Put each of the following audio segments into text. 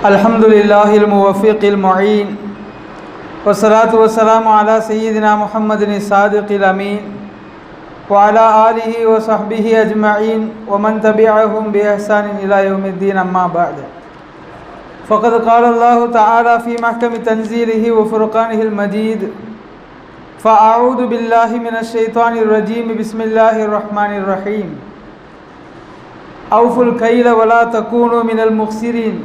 अल्हम्दुलिल्लाहिल मुवफ़्फ़िक़िल मुईन वस्सलातु वस्सलामु अला सय्यिदिना मुहम्मदिन सादिक़िल अमीन व अला आलिहि व सहबिहि अजमईन व मन तबिअहुम बिइहसान इला यौमिद्दीन अम्मा बअद फ़क़द क़ाल अल्लाहु तआला फ़ी महकमि तंज़ीलिहि व फ़ुरक़ानिहिल मजीद फ़अऊज़ु बिल्लाहि मिनश शैतानिर रजीम बिस्मिल्लाहिर रहमानिर रहीम औफ़ुल कैल वला तकूनु मिनल मुख़्सिरीन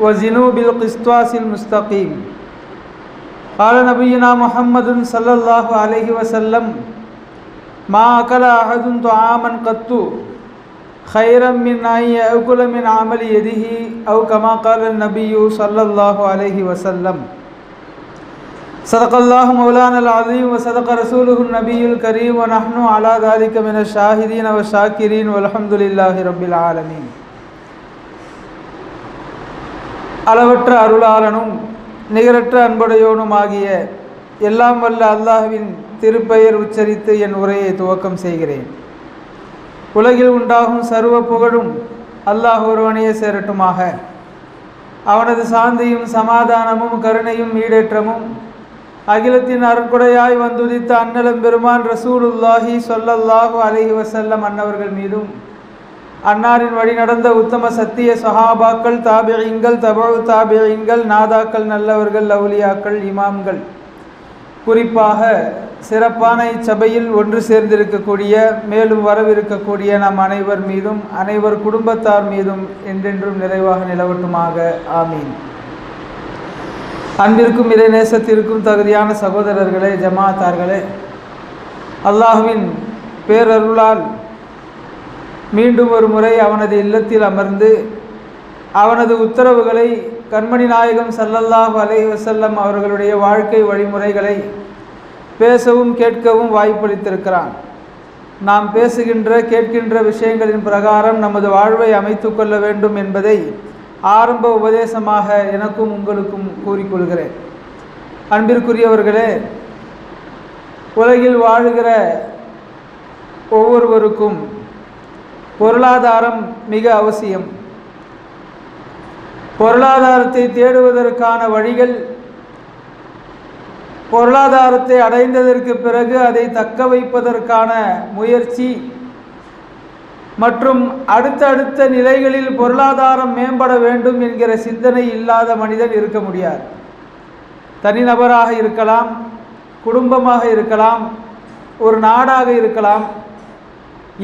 वज़िनू बिल क़िस्तासिल मुस्तक़ीम क़ाल नबियुना मुहम्मदुन सल्लल्लाहु अलैहि वसल्लम मा अकल अहदुन तआमन क़त्तु खैरम मिन अन यअकुल मिन अमलि यदिही औ कमा क़ाल नबिय्यु सल्लल्लाहु अलैहि वसल्लम सदक़ल्लाहु मौलानल अज़ीम व सदक़ रसूलुहुन नबियुल करीम व नहनु अला ज़ालिका मिनश शाहिदीन व शाकिरीन वल्हम्दुलिल्लाहि रब्बिल आलमीन। அளவற்ற அருளாளனும் நிகரற்ற அன்புடையோனுமாகிய எல்லாம் வல்ல அல்லாஹ்வின் திருப்பெயர் உச்சரித்து என் உரையை துவக்கம் செய்கிறேன். உலகில் உண்டாகும் சர்வ புகழும் அல்லாஹ் ஒருவனையே சேரட்டுமாக. அவனது சாந்தியும் சமாதானமும் கருணையும் ஈடேற்றமும் அகிலத்தின் அருட்கொடையாய் வந்துதித்த அன்னலம் பெருமான் ரசூலுல்லாஹி ஸல்லல்லாஹு அலைஹி வஸல்லம் அன்னவர்கள் மீதும் அன்னாரின் வழி நடந்த உத்தம சத்திய சஹாபாக்கள் தாபிஈன்கள் தபஉ தாபிஈன்கள் நாதாக்கள் நல்லவர்கள் அவுலியாக்கள் இமாம்கள் குறிப்பாக சிறப்பான இச்சபையில் ஒன்று சேர்ந்திருக்கக்கூடிய மேலும் வரவிருக்கக்கூடிய நம் அனைவர் மீதும் அனைவர் குடும்பத்தார் மீதும் என்றென்றும் நிறைவாக நிலவட்டுமாக ஆமீன். அன்பிற்கும் இறைநேசத்திற்கும் தகுதியான சகோதரர்களே, ஜமாத்தார்களே, அல்லாஹ்வின் பேரருளால் மீண்டும் ஒரு முறை அவனது இல்லத்தில் அமர்ந்து அவனது உத்தரவுகளை கண்மணி நாயகம் ஸல்லல்லாஹு அலைஹி வஸல்லம் அவர்களுடைய வாழ்க்கை வழிமுறைகளை பேசவும் கேட்கவும் வாய்ப்பளித்திருக்கிறான். நாம் பேசுகின்ற கேட்கின்ற விஷயங்களின் பிரகாரம் நமது வாழ்வை அமைத்து கொள்ள வேண்டும் என்பதை ஆரம்ப உபதேசமாக எனக்கும் உங்களுக்கும் கூறிக்கொள்கிறேன். அன்பிற்குரியவர்களே, உலகில் வாழுகிற ஒவ்வொருவருக்கும் பொருளாதாரம் மிக அவசியம். பொருளாதாரத்தை தேடுவதற்கான வழிகள், பொருளாதாரத்தை அடைந்ததற்கு பிறகு அதை தக்க வைப்பதற்கான முயற்சி மற்றும் அடுத்தடுத்த நிலைகளில் பொருளாதாரம் மேம்பட வேண்டும் என்கிற சிந்தனை இல்லாத மனிதன் இருக்க முடியாது. தனிநபராக இருக்கலாம், குடும்பமாக இருக்கலாம், ஒரு நாடாக இருக்கலாம்.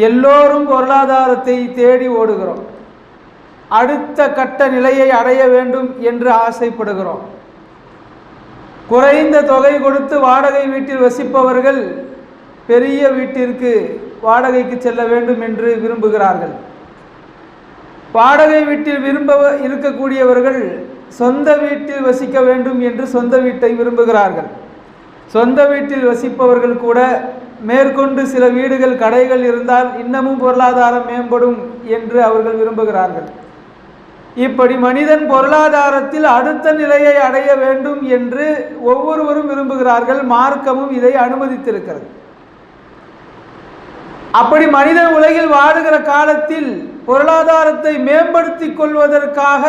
எல்லோரும் பொருளாதாரத்தை தேடி ஓடுகிறோம். அடுத்த கட்ட நிலையை அடைய வேண்டும் என்று ஆசைப்படுகிறோம். குறைந்த தொகை கொடுத்து வாடகை வீட்டில் வசிப்பவர்கள் பெரிய வீட்டிற்கு வாடகைக்கு செல்ல வேண்டும் என்று விரும்புகிறார்கள். வாடகை வீட்டில் இருக்கக்கூடியவர்கள் சொந்த வீட்டில் வசிக்க வேண்டும் என்று சொந்த வீட்டை விரும்புகிறார்கள். சொந்த வீட்டில் வசிப்பவர்கள் கூட மேற்கொண்டு சில வீடுகள் கடைகள் இருந்தால் இன்னமும் பொருளாதாரம் மேம்படும் என்று அவர்கள் விரும்புகிறார்கள். இப்படி மனிதன் பொருளாதாரத்தில் அடுத்த நிலையை அடைய வேண்டும் என்று ஒவ்வொருவரும் விரும்புகிறார்கள். மார்க்கமும் இதை அனுமதித்திருக்கிறது. அப்படி மனிதன் உலகில் வாழுகிற காலத்தில் பொருளாதாரத்தை மேம்படுத்திக் கொள்வதற்காக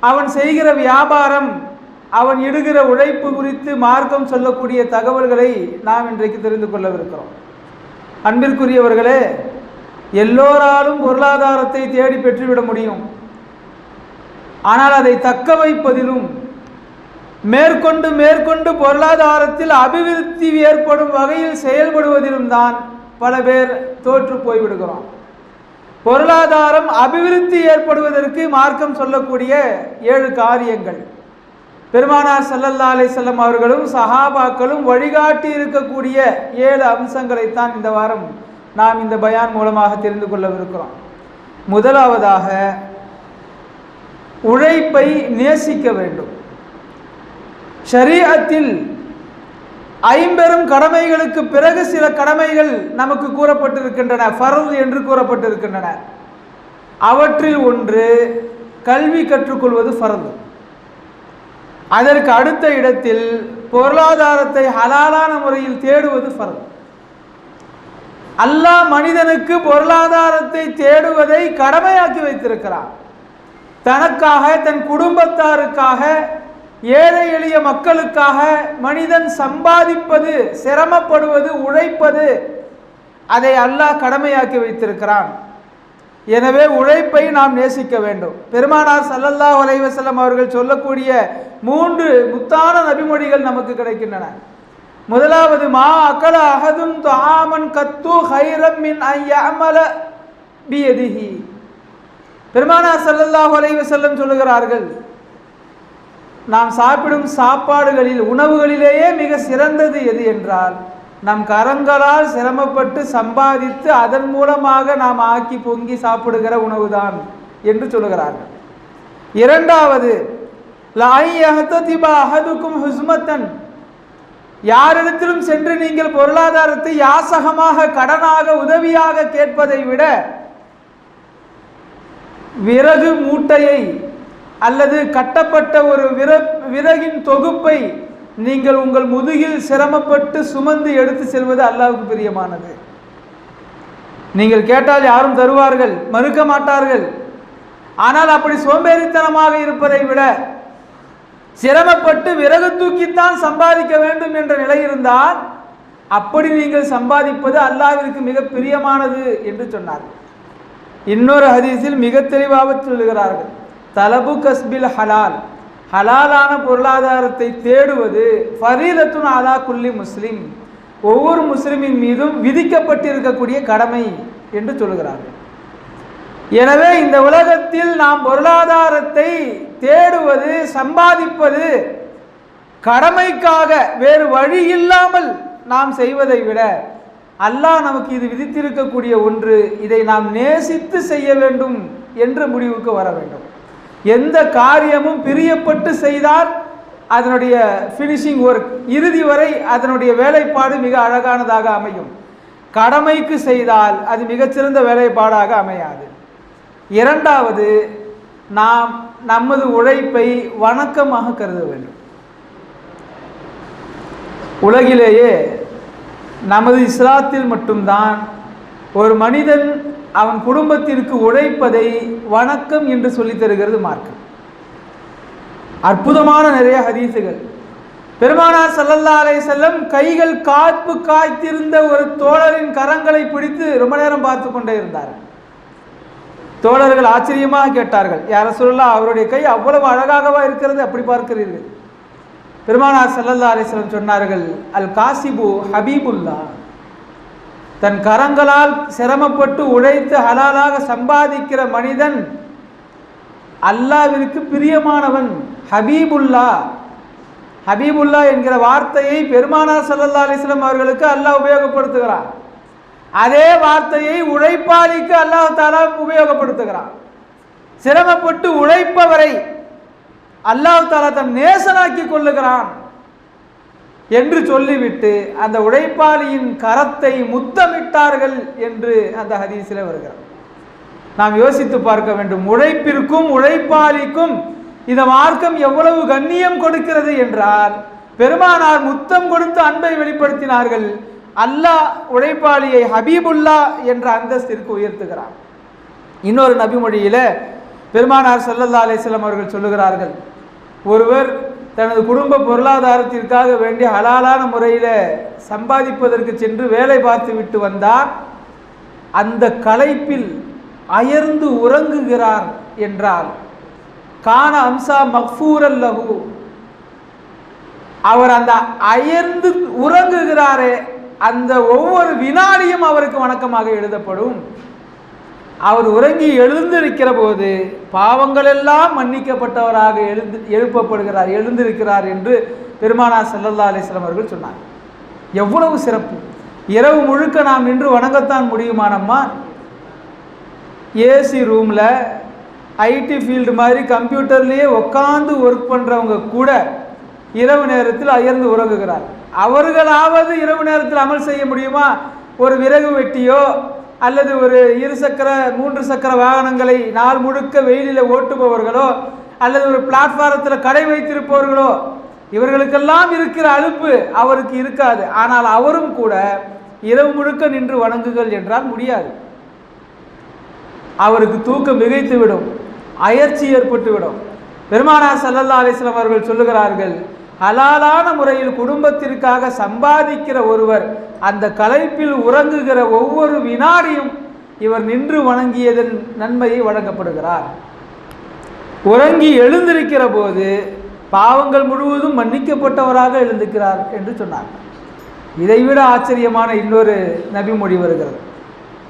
அவன் செய்கிற வியாபாரம், அவன் இடுகிற உழைப்பு குறித்து மார்க்கம் சொல்லக்கூடிய தகவல்களை நாம் இன்றைக்கு தெரிந்து கொள்ளவிருக்கிறோம். அன்பிற்குரியவர்களே, எல்லோராலும் பொருளாதாரத்தை தேடி பெற்றுவிட முடியும். ஆனால் அதை தக்க வைப்பதிலும் மேற்கொண்டு மேற்கொண்டு பொருளாதாரத்தில் அபிவிருத்தி ஏற்படும் வகையில் செயல்படுவதிலும் தான் பல பேர் தோற்று போய்விடுகிறோம். பொருளாதாரம் அபிவிருத்தி ஏற்படுவதற்கு மார்க்கம் சொல்லக்கூடிய 7 காரியங்கள், பெருமானார் ஸல்லல்லாஹு அலைஹி வஸல்லம் அவர்களும் சஹாபாக்களும் வழிகாட்டி இருக்கக்கூடிய 7 அம்சங்களைத்தான் இந்த வாரம் நாம் இந்த பயான் மூலமாக தெரிந்து கொள்ளவிருக்கிறோம். முதலாவதாக, உழைப்பை நேசிக்க வேண்டும். ஷரீஅத்தில் 50 கடமைகளுக்கு பிறகு சில கடமைகள் நமக்கு கூறப்பட்டிருக்கின்றன, ஃபர்த் என்று கூறப்பட்டிருக்கின்றன. அவற்றில் ஒன்று கல்வி கற்றுக்கொள்வது ஃபர்த். அதற்கு அடுத்த இடத்தில் பொருளாதாரத்தை ஹலாலான முறையில் தேடுவது ஃபர்த். அல்லாஹ் மனிதனுக்கு பொருளாதாரத்தை தேடுவதை கடமையாக்கி வைத்திருக்கிறான். தனக்காக, தன் குடும்பத்தாருக்காக, ஏழை எளிய மக்களுக்காக மனிதன் சம்பாதிப்பது, சிரமப்படுவது, உழைப்பது, அதை அல்லாஹ் கடமையாக்கி வைத்திருக்கிறான். எனவே உழைப்பை நாம் நேசிக்க வேண்டும். பெருமானார் ஸல்லல்லாஹு அலைஹி வஸல்லம் அவர்கள் சொல்லக்கூடிய 3 முத்தான நபிமொழிகள் நமக்கு கிடைக்கின்றன. முதலாவது, மா அகல அஹதுன் துஆமன் கத்து ஹைரம் மின் அன் யஅமல பியதிஹி. பெருமானார் ஸல்லல்லாஹு அலைஹி வஸல்லம் சொல்லுகிறார்கள், நாம் சாப்பிடும் சாப்பாடுகளில், உணவுகளிலேயே மிக சிறந்தது எது என்றால், நம் கரங்களால் சிரமப்பட்டு சம்பாதித்து அதன் மூலமாக நாம் ஆக்கி பொங்கி சாப்பிடுகிற உணவுதான் என்று சொல்லுகிறார்கள். இரண்டாவது, லா யஹ்ததிப அஹதுக்கும் ஹுஸ்மத்தன். யாரிடத்திலும் சென்று நீங்கள் பொருளாதாரத்தை யாசகமாக, கடனாக, உதவியாக கேட்பதை விட விறகு மூட்டையை அல்லது கட்டப்பட்ட ஒரு விறகின் தொகுப்பை நீங்கள் உங்கள் முதுகில் சிரமப்பட்டு சுமந்து எடுத்து செல்வது அல்லாஹ்வுக்கு பிரியமானது. நீங்கள் கேட்டால் யாரும் தருவார்கள், மறுக்க மாட்டார்கள். ஆனால் அப்படி சோம்பேறித்தனமாக இருப்பதை விட சிரமப்பட்டு விறகு தூக்கித்தான் சம்பாதிக்க வேண்டும் என்ற நிலை இருந்தால் அப்படி நீங்கள் சம்பாதிப்பது அல்லாஹ்விற்கு மிக பிரியமானது என்று சொன்னார்கள். இன்னொரு ஹதீஸில் மிக தெளிவாக சொல்லுகிறார்கள், தலபு கஸ்பில் ஹலால், ஹலாலான பொருளாதாரத்தை தேடுவது ஃபரீலத்துன் அலா குல்லி முஸ்லிம், ஒவ்வொரு முஸ்லிமின் மீதும் விதிக்கப்பட்டிருக்கக்கூடிய கடமை என்று சொல்லுகிறார்கள். எனவே இந்த உலகத்தில் நாம் பொருளாதாரத்தை தேடுவது, சம்பாதிப்பது கடமைக்காக, வேறு வழி இல்லாமல் நாம் செய்வதை விட அல்லாஹ் நமக்கு இது விதித்திருக்கக்கூடிய ஒன்று, இதை நாம் நேசித்து செய்ய வேண்டும் என்ற முடிவுக்கு வர வேண்டும். எந்த காரியமும் பிரியப்பட்டு செய்தால் அதனுடைய ஃபினிஷிங் ஒர்க், இறுதி வரை அதனுடைய வேலைப்பாடு மிக அழகானதாக அமையும். கடமைக்கு செய்தால் அது மிகச்சிறந்த வேலைப்பாடாக அமையாது. இரண்டாவது, நாம் நமது உழைப்பை வணக்கமாக கருத வேண்டும். உலகிலேயே நமது இஸ்லாத்தில் மட்டும்தான் ஒரு மனிதன் அவன் குடும்பத்திற்கு உழைப்பதை வணக்கம் என்று சொல்லித் தருகிறது மார்க்கம். அற்புதமான நிறைய ஹதீசுகள். பெருமானார் ஸல்லல்லாஹு அலைஹி வஸல்லம் கைகள் காப்பு காய்த்திருந்த ஒரு தோழரின் கரங்களை பிடித்து ரொம்ப நேரம் பார்த்து கொண்டே இருந்தார். தோழர்கள் ஆச்சரியமாக கேட்டார்கள், யா ரசூலுல்லாஹ், அவருடைய கை அவ்வளவு அழகாகவா இருக்கிறது, அப்படி பார்க்கிறீர்கள்? பெருமானார் ஸல்லல்லாஹு அலைஹி வஸல்லம் சொன்னார்கள், அல் காசிபு ஹபீபுல்லா, தன் கரங்களால் சிரமப்பட்டு உழைத்து ஹலாலாக சம்பாதிக்கிற மனிதன் அல்லாஹ்விற்கு பிரியமானவன். ஹபீபுல்லா, ஹபீபுல்லா என்கிற வார்த்தையை பெருமானார் ஸல்லல்லாஹு அலைஹி வஸல்லம் அவர்களுக்கு அல்லாஹ் உபயோகப்படுத்துகிறான். அதே வார்த்தையை உழைப்பாளிக்கு அல்லாஹ் தஆலா உபயோகப்படுத்துகிறான். சிரமப்பட்டு உழைப்பவரை அல்லாஹ் தஆலா தன் நேசனாக்கி கொள்ளுகிறான் என்று சொல்லிவிட்டு அந்த உழைப்பாளியின் கரத்தை முத்தமிட்டார்கள் என்று அந்த ஹதீஸில் வருகிறது. நாம் யோசித்து பார்க்க வேண்டும், உழைப்பிற்கும் உழைப்பாளிக்கும் இந்த மார்க்கம் எவ்வளவு கண்ணியம் கொடுக்கிறது என்றால், பெருமானார் முத்தம் கொடுத்து அன்பை வெளிப்படுத்தினார்கள். அல்லாஹ் உழைப்பாளியை ஹபீபுல்லா என்ற அந்தஸ்திற்கு உயர்த்துகிறார். இன்னொரு நபிமொழியில பெருமானார் ஸல்லல்லாஹு அலைஹி வஸல்லம் அவர்கள் சொல்லுகிறார்கள், ஒருவர் தனது குடும்ப பொருளாதாரத்திற்காக வேண்டி ஹலாலான முறையில் சம்பாதிப்பதற்கு சென்று வேலை பார்த்து விட்டு வந்தார், அந்த களைப்பில் அயர்ந்து உறங்குகிறார் என்றால் கான அம்சா மக்ஃபூரல் லஹு, அவர் அந்த அயர்ந்து உறங்குகிறாரே அந்த ஒவ்வொரு வினாடியும் அவருக்கு வணக்கமாக எழுதப்படும். அவர் உறங்கி எழுந்திருக்கிற போது பாவங்கள் எல்லாம் மன்னிக்கப்பட்டவராக எழுப்பப்படுகிறார், எழுந்திருக்கிறார் என்று பெருமானார் ஸல்லல்லாஹு அலைஹி வஸல்லம் அவர்கள் சொன்னார். எவ்வளவு சிறப்பு! இரவு முழுக்க நாம் நின்று வணங்கத்தான் முடியுமானம்மா? ஏசி ரூமில் ஐடி ஃபீல்டு மாதிரி கம்ப்யூட்டர்லேயே உட்காந்து ஒர்க் பண்ணுறவங்க கூட இரவு நேரத்தில் அயர்ந்து உறங்குகிறார். அவர்களாவது இரவு நேரத்தில் அமல் செய்ய முடியுமா? ஒரு விறகு வெட்டியோ அல்லது ஒரு 2 சக்கர 3 சக்கர வாகனங்களை நாள் முழுக்க வெயிலில் ஓட்டுபவர்களோ அல்லது ஒரு பிளாட்ஃபாரத்தில் கடை வைத்திருப்பவர்களோ, இவர்களுக்கெல்லாம் இருக்கிற அலுப்பு அவருக்கு இருக்காது. ஆனால் அவரும் கூட இரவு முழுக்க நின்று வணங்குங்கள் என்றால் முடியாது. அவருக்கு தூக்கம் மிகைத்துவிடும், அயற்சி ஏற்பட்டுவிடும். பெருமானார் ஸல்லல்லாஹு அலைஹி வஸல்லம் அவர்கள் சொல்லுகிறார்கள், ஹலாலான முறையில் குடும்பத்திற்காக சம்பாதிக்கிற ஒருவர் அந்த களைப்பில் உறங்குகிற ஒவ்வொரு வினாடியும் இவர் நின்று வணங்கியதன் நன்மையை வழங்கப்படுகிறார். உறங்கி எழுந்திருக்கிற போது பாவங்கள் முழுவதும் மன்னிக்கப்பட்டவராக எழுந்திருக்கிறார் என்று சொன்னார். இதைவிட ஆச்சரியமான இன்னொரு நபிமொழி வருகிறது.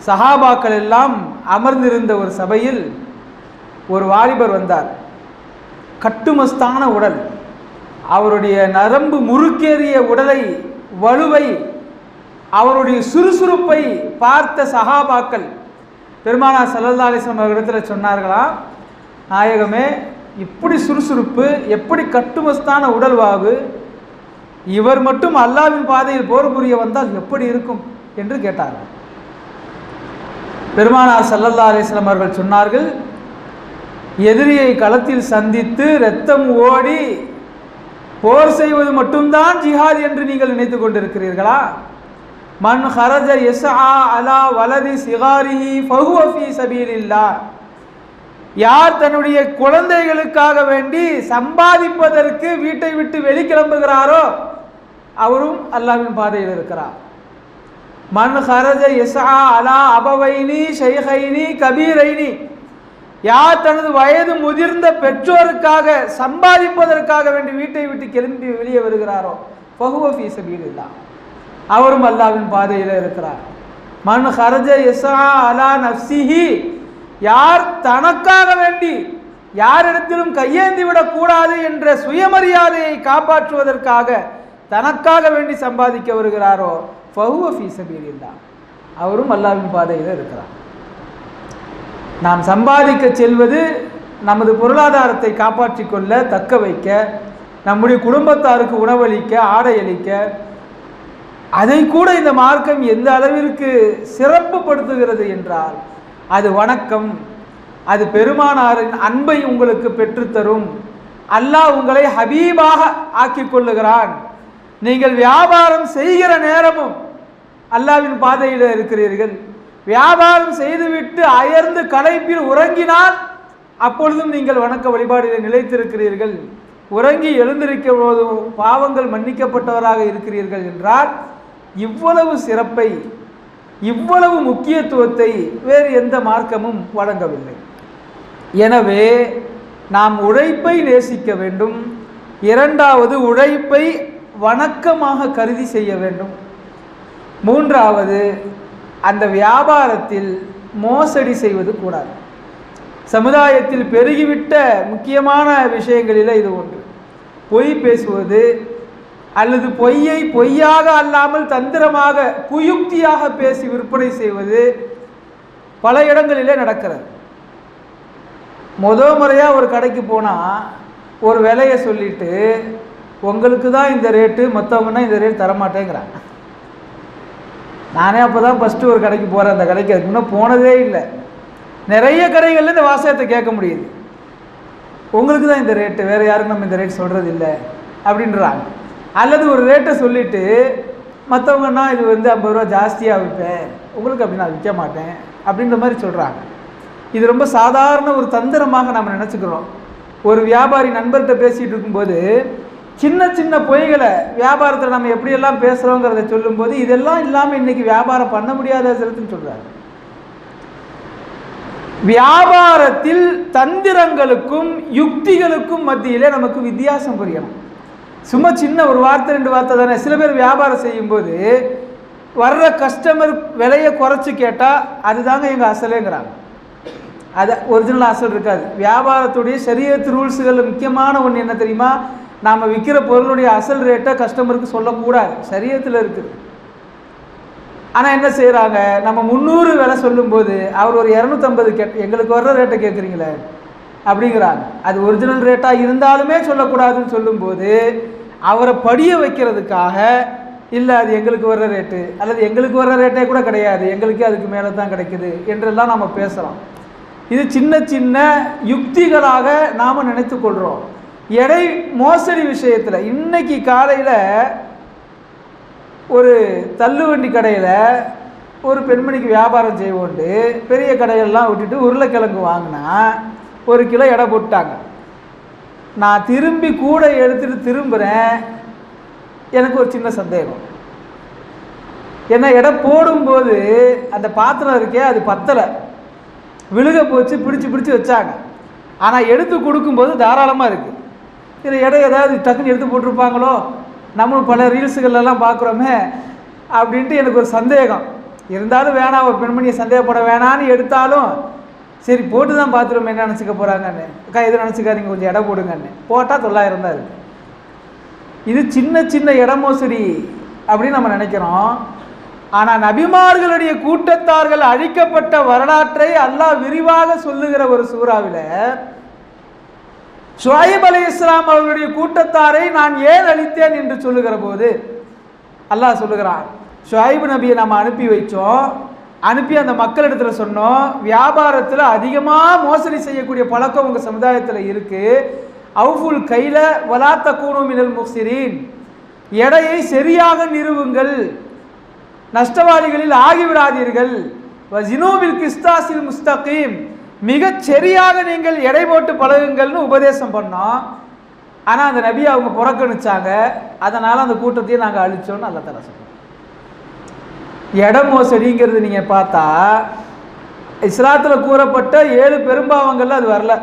சஹாபாக்கள் எல்லாம் அமர்ந்திருந்த ஒரு சபையில் ஒரு வாலிபர் வந்தார். கட்டுமஸ்தான உடல், அவருடைய நரம்பு முறுக்கேறிய உடலை, வலுவை, அவருடைய சுறுசுறுப்பை பார்த்த சஹாபாக்கள் பெருமானார் ஸல்லல்லாஹு அலைஹி வஸல்லம் அவர்களிடத்தில் சொன்னார்களாம், நாயகமே, இப்படி சுறுசுறுப்பு, எப்படி கட்டுமஸ்தான உடல்வாகு, இவர் மட்டும் அல்லாஹ்வின் பாதையில் போர் புரிய வந்தால் எப்படி இருக்கும் என்று கேட்டார்கள். பெருமானார் ஸல்லல்லாஹு அலைஹி வஸல்லம் அவர்கள் சொன்னார்கள், எதிரியை களத்தில் சந்தித்து இரத்தம் ஓடி போர் செய்வது மட்டும்தான் ஜிஹாத் என்று நீங்கள் நினைத்து கொண்டிருக்கிறீர்களா? மன் ஹரஜ யஸ்ஆ அலா வலதி சிகாரிஹி ஃபஹுவ ஃபீ சபீலில்லாஹ். யார் தன்னுடைய குழந்தைகளுக்காக வேண்டி சம்பாதிப்பதற்கு வீட்டை விட்டு வெளிக்கிளம்புகிறாரோ அவரும் அல்லாஹ்வின் பாதையில் இருக்கிறார். மன் ஹரஜ யஸ்ஆ அலா அபவைனி ஷைஹைனி கபீரைனி. யார் தனது வயது முதிர்ந்த பெற்றோருக்காக சம்பாதிப்பதற்காக வேண்டி வீட்டை விட்டு கிளம்பி வெளியே வருகிறாரோ ஃபஹுவ ஃபீ சபீலில்லாஹ், அவரும் அல்லாஹ்வின் பாதையில் இருக்கிறார். மன் ஹரஜ யஸ்ஆ அலா நஃப்ஸிஹி. யார் தனக்காக வேண்டி யாரிடத்திலும் கையேந்தி விடக்கூடாது என்ற சுயமரியாதையை காப்பாற்றுவதற்காக தனக்காக வேண்டி சம்பாதிக்க வருகிறாரோ ஃபஹுவ ஃபீ சபீலில்லாஹ், அவரும் அல்லாஹ்வின் பாதையில் இருக்கிறார். நாம் சம்பாதிக்க செல்வது நமது பொருளாதாரத்தை காப்பாற்றிக் கொள்ள, தக்க வைக்க, நம்முடைய குடும்பத்தாருக்கு உணவளிக்க, ஆடையளிக்க. அதை கூட இந்த மார்க்கம் எந்த அளவிற்கு சிறப்புப்படுத்துகிறது என்றால், அது வணக்கம், அது பெருமானாரின் அன்பை உங்களுக்கு பெற்றுத்தரும். அல்லாஹ் உங்களை ஹபீபாக ஆக்கிக் கொள்ளுகிறான். நீங்கள் வியாபாரம் செய்கிற நேரமும் அல்லாஹ்வின் பாதையில் இருக்கிறீர்கள். வியாபாரம் செய்துவிட்டு அயர்ந்து களைப்பில் உறங்கினால் அப்பொழுதும் நீங்கள் வணக்க வழிபாடில் நிலைத்திருக்கிறீர்கள். உறங்கி எழுந்திருக்க போதும் பாவங்கள் மன்னிக்கப்பட்டவராக இருக்கிறீர்கள் என்றால், இவ்வளவு சிறப்பை, இவ்வளவு முக்கியத்துவத்தை வேறு எந்த மார்க்கமும் வழங்கவில்லை. எனவே நாம் உழைப்பை நேசிக்க வேண்டும். இரண்டாவது, உழைப்பை வணக்கமாக கருதி செய்ய வேண்டும். மூன்றாவது, அந்த வியாபாரத்தில் மோசடி செய்வது கூடாது. சமுதாயத்தில் பெருகிவிட்ட முக்கியமான விஷயங்களில் இது ஒன்று. பொய் பேசுவது அல்லது பொய்யை பொய்யாக அல்லாமல் தந்திரமாக குயுக்தியாக பேசி விற்பனை செய்வது பல இடங்களிலே நடக்கிறது. முறையாக ஒரு கடைக்கு போனால் ஒரு விலையை சொல்லிட்டு, உங்களுக்கு தான் இந்த ரேட்டு, மற்றவங்கன்னா இந்த ரேட் தரமாட்டேங்கிறாங்க. நானே அப்போ தான் ஃபஸ்ட்டு ஒரு கடைக்கு போகிறேன். அந்த கடைக்கு அதுக்கு முன்னே போனதே இல்லை. நிறைய கடைகளில் இந்த வாசகத்தை கேட்க முடியுது, உங்களுக்கு தான் இந்த ரேட்டு, வேறு யாருக்கும் நம்ம இந்த ரேட் சொல்கிறது இல்லை அப்படின்றாங்க. அல்லது ஒரு ரேட்டை சொல்லிவிட்டு மற்றவங்கன்னா இது வந்து 50 ரூபா ஜாஸ்தியாக விற்பேன், உங்களுக்கு அப்படி நான் விற்க மாட்டேன் அப்படின்ற மாதிரி சொல்கிறாங்க. இது ரொம்ப சாதாரண ஒரு தந்திரமாக நம்ம நினச்சிக்கிறோம். ஒரு வியாபாரி நண்பர்கிட்ட பேசிகிட்டு இருக்கும்போது சின்ன சின்ன பொய்களை வியாபாரத்தில் நம்ம எப்படியெல்லாம் பேசுகிறோங்கிறத சொல்லும்போது, இதெல்லாம் இல்லாமல் இன்றைக்கி வியாபாரம் பண்ண முடியாத சிலத்துன்னு சொல்கிறாங்க. வியாபாரத்தில் தந்திரங்களுக்கும் யுக்திகளுக்கும் மத்தியிலே நமக்கு வித்தியாசம் புரியணும். சும்மா சின்ன ஒரு வார்த்தை 2 வார்த்தை தானே. சில பேர் வியாபாரம் செய்யும்போது வர்ற கஸ்டமர் விலையை குறைச்சி கேட்டால் அதுதாங்க எங்கள் அசலேங்கிறாங்க. அது ஒரிஜினல் அசல் இருக்காது. வியாபாரத்துடைய ஷரியத் ரூல்ஸுகள் முக்கியமான ஒன்று என்ன தெரியுமா? நாம் விற்கிற பொருளுடைய அசல் ரேட்டை கஸ்டமருக்கு சொல்லக்கூடாது, ஷரியத்தில் இருக்குது. ஆனால் என்ன செய்கிறாங்க, நம்ம 300 விலை சொல்லும்போது அவர் ஒரு 250 எங்களுக்கு வர்ற ரேட்டை கேட்குறீங்களே அப்படிங்கிறாங்க. அது ஒரிஜினல் ரேட்டாக இருந்தாலுமே சொல்லக்கூடாதுன்னு சொல்லும்போது அவரை படிய வைக்கிறதுக்காக, இல்லை அது எங்களுக்கு வர்ற ரேட்டு, அல்லது எங்களுக்கு வர்ற ரேட்டே கூட கிடையாது, எங்களுக்கே அதுக்கு மேலே தான் கிடைக்குது என்றெல்லாம் நம்ம பேசுகிறோம். இது சின்ன சின்ன யுக்திகளாக நாம் நினைத்து கொள்கிறோம். எடை மோசடி விஷயத்தில் இன்னைக்கு காலையில் ஒரு தள்ளுவண்டி கடையில் ஒரு பெண்மணிக்கு வியாபாரம் செய்வோண்டு பெரிய கடையெல்லாம் விட்டுட்டு உருளைக்கிழங்கு வாங்கினா 1 கிலோ எடை போட்டாங்க. நான் திரும்பி கூட எடுத்துகிட்டு திரும்புகிறேன். எனக்கு ஒரு சின்ன சந்தேகம். ஏன்னா எடை போடும்போது அந்த பாத்திரம் இருக்கே அது பத்தலை, விழுக போச்சு, பிடிச்சி வச்சாங்க. ஆனால் எடுத்து கொடுக்கும்போது தாராளமாக இருக்குது. இதில் எடை ஏதாவது டக்குன்னு எடுத்து போட்டிருப்பாங்களோ, நம்மளும் பல ரீல்ஸுகளெல்லாம் பார்க்குறோமே அப்படின்ட்டு எனக்கு ஒரு சந்தேகம். இருந்தாலும் வேணாம், ஒரு பெண்மணியை சந்தேகப்பட வேணான்னு எடுத்தாலும் சரி போட்டு தான் பார்த்துருவோம், என்ன நினச்சிக்க போகிறாங்கன்னு. அக்கா எதுவும் நினச்சிக்காதீங்க, கொஞ்சம் எடை போடுங்கன்னு போட்டால் 900 தான் இருக்குது. இது சின்ன இட மோசடி அப்படின்னு நம்ம நினைக்கிறோம். ஆனால் நபிமார்களுடைய கூட்டத்தார்கள் அழிக்கப்பட்ட வரலாற்றை அல்லாஹ் விரிவாக சொல்லுகிற ஒரு சூறாவில் ஷுஐப் அலைஹிஸ்ஸலாம் அவர்களுடைய கூட்டத்தாரை நான் ஏன் அழித்தேன் என்று சொல்லுகிற போது அல்லாஹ் சொல்லுகிறான், ஷுஐப் நபியை நம்ம அனுப்பி வைச்சோம், அனுப்பி அந்த மக்களிடத்தில் சொன்னோம், வியாபாரத்தில் அதிகமாக மோசடி செய்யக்கூடிய பழக்கம் உங்கள் சமுதாயத்தில் இருக்குது. அவுஃபுல் கைல வலா தகூனு மினல் முஃப்ஸிரீன், எடையை சரியாக நிறுவுங்கள், நஷ்டவாளிகளில் ஆகிவிடாதீர்கள். வஜினூபில் கிஸ்தாசில் முஸ்தகீம், மிகச் சரியாக நீங்கள் எடை போட்டு பழகுங்கள்னு உபதேசம் பண்ணோம். ஆனால் அந்த நபியை அவங்க புறக்கணிச்சாங்க. அதனால் அந்த கூட்டத்தையும் நாங்கள் அழிச்சோன்னு அல்லாஹ் தஆலா சொல்றோம். எடை மோசடிங்கிறது நீங்கள் பார்த்தா இஸ்லாத்தில் கூறப்பட்ட 7 பெரும்பாவங்கள்ல அது வரல.